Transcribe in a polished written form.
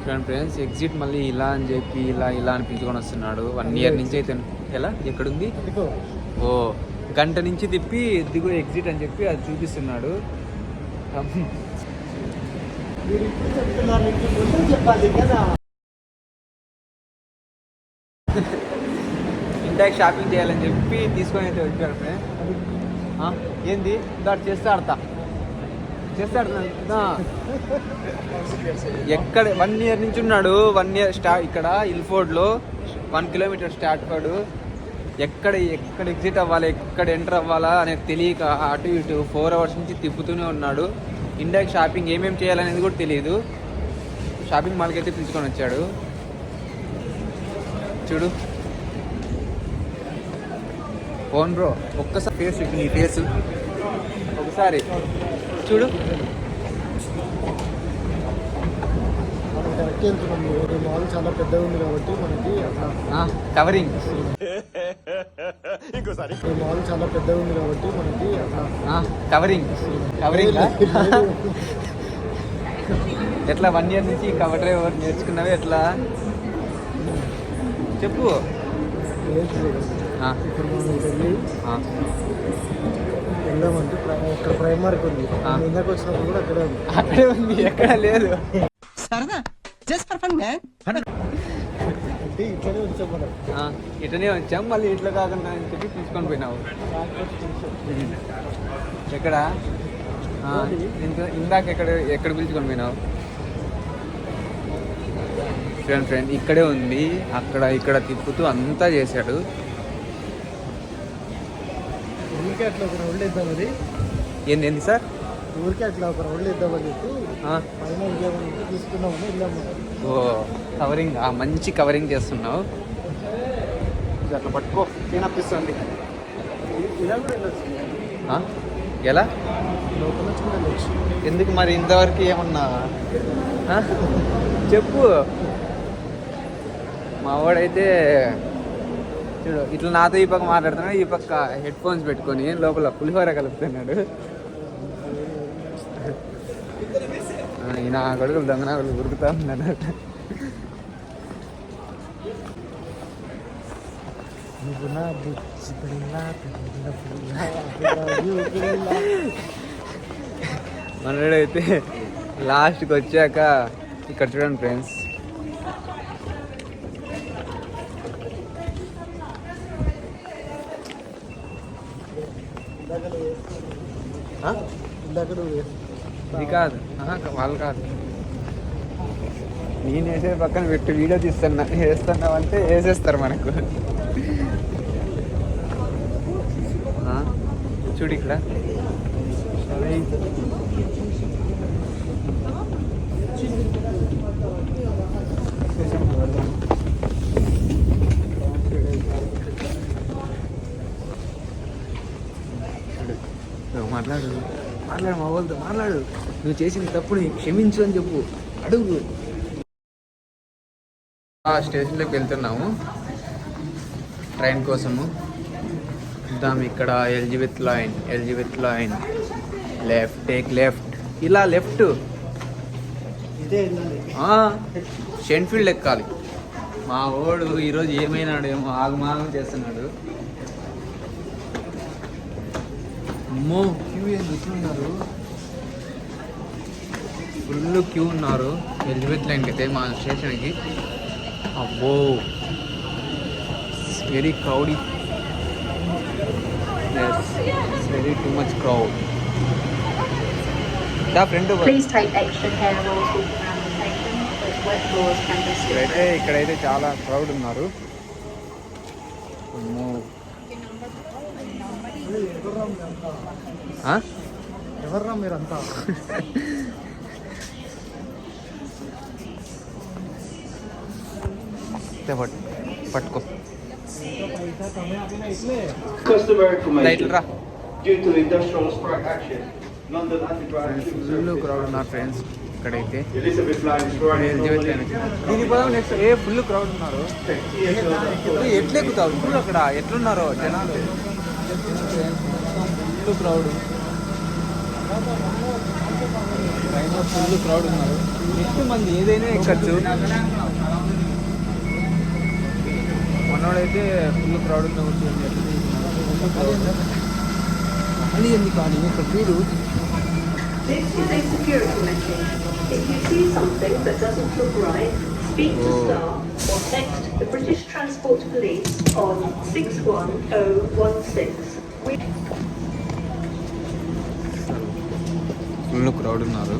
Friends exit మళ్ళీ ఇలా అని చెప్పి ఇలా అని పిలుచుకొని వస్తున్నాడు. 1 year నుంచి అయితే ఎలా ఎక్కడుంది? ఓ గంట నుంచి తిప్పి దిగు ఎగ్జిట్ అని చెప్పి అది చూపిస్తున్నాడు. ఇంటాక్ షాపింగ్ చేయాలని చెప్పి తీసుకొని అయితే వచ్చాడు ఫ్రెండ్. ఏంది దాటి చేస్తే ఆడతా ఎక్కడ 1 year నుంచి ఉన్నాడు. 1 year ఇక్కడ ఇల్ఫోర్డ్లో 1 kilometer స్టార్ట్ కాడు. ఎక్కడ ఎగ్జిట్ అవ్వాలి, ఎక్కడ ఎంటర్ అవ్వాలా అనేది తెలియక అటు ఇటు 4 hours నుంచి తిప్పుతూనే ఉన్నాడు. ఇండియాకి షాపింగ్ ఏమేమి చేయాలనేది కూడా తెలియదు. షాపింగ్ మాల్కి అయితే పిలుచుకొని వచ్చాడు. చూడు ఫోన్ బ్రో, ఒక్కసారి ఫేస్ నీ ఫేస్ ఒకసారి చూడు. మాల్ చాలా పెద్దగా ఉంది కాబట్టి మనకి కవరింగ్ మాల్ చాలా పెద్దగా ఉంది కాబట్టి మనకి కవరింగ్ ఎట్లా 1 year నుంచి కవర్ డ్రైవర్ నేర్చుకున్నావే ఎట్లా చెప్పు. ఇప్పుడు మనం వెళ్ళి వెళ్దామంటే ఇక్కడ ప్రైమర్కి ఉంది. ఇందాక వచ్చినప్పుడు కూడా అక్కడే ఉంది, ఎక్కడ లేదు. సరదా జస్ట్ ఫర్ ఫన్ మ్యాన్. అంటే ఇట్లనే వచ్చాం మనం. ఇట్లనే వచ్చాం, మళ్ళీ ఇట్లా కాకుండా అని చెప్పి తీసుకొని పోయినావు. ఎక్కడ ఇందాక ఎక్కడ పిలుచుకొని పోయినావు? ఫ్రెండ్ ఇక్కడే ఉంది, ఇక్కడ తిప్పుతూ అంతా చేశాడు. ఊరికే అట్లా ఒక రౌండ్ వేద్దాం. అది ఏంది సార్? ఊరికే అట్లా ఒక రౌండ్ వేద్దామని చెప్పి తీసుకున్నామని వెళ్ళాము. ఓ కవరింగ్, మంచి కవరింగ్ చేస్తున్నావు. అట్లా పట్టుకో, తినప్పిస్తుంది. ఇలా కూడా వెళ్ళొచ్చు. ఎలా లోపల కూడా వెళ్ళొచ్చు. ఎందుకు మరి ఇంతవరకు ఏమన్నా చెప్పు. మా వాడైతే చూడు ఇట్లా నాతో ఈ పక్క మాట్లాడుతున్నాడు, ఈ పక్క హెడ్ ఫోన్స్ పెట్టుకొని లోపల పులిహోర కలుపుతున్నాడు. నా కొడుకులు దొంగ నా కొడుకు ఉరుకుతా ఉన్నాడు. మనడైతే లాస్ట్కి వచ్చాక ఇక్కడ చూడండి ఫ్రెండ్స్, ఇది కాదు వాళ్ళు కాదు, నేను వేసే పక్కన పెట్టి వీడియో తీస్తున్నా, వేస్తున్నావు అంటే వేసేస్తారు మనకు. చూడు ఇక్కడ మాట్లాడు మా వాళ్ళతో మాట్లాడు. నువ్వు చేసిన తప్పుని క్షమించు అని చెప్పు, అడుగు. స్టేషన్లోకి వెళ్తున్నాము ట్రైన్ కోసము. చూద్దాం ఇక్కడ Elizabeth line left, take left, ఇలా లెఫ్ట్. షెన్ఫీల్డ్ ఎక్కాలి. మా వాడు ఈరోజు ఏమైనాడు ఏమో ఆగమాగం చేస్తున్నాడు. అమ్మో క్యూ ఎందుకున్నారు, ఫుల్ క్యూ ఉన్నారు ఎలిజబెత్ లైన్కి అయితే మా స్టేషన్కి. అబ్బో very క్రౌడీ, very too much crowd. Friend ఇక్కడైతే చాలా క్రౌడ్ ఉన్నారు. ఎవర్రా మీరంతా? పట్టుకో ఫుల్ క్రౌడ్ ఉన్నారు ఫ్రెండ్స్ ఇక్కడైతే. దీని పదం నెక్స్ట్ ఫుల్ క్రౌడ్ ఉన్నారు. ఎట్లెక్కుతావు ఇప్పుడు అక్కడ ఎట్లున్నారో జనాలు, full crowd. Train full crowd ఉన్నారు. ఎక్కువ మంది ఏదైనా ఎక్కచ్చు. మనోడైతే ఫుల్ క్రౌడ్ ఉన్న మళ్ళీ ఎందుకు కానీ ఇక్కడ వీడు This is a security message. If you see something that doesn't look right, speak to staff or text the British Transport Police on 61016. Full crowd ఉన్నారు.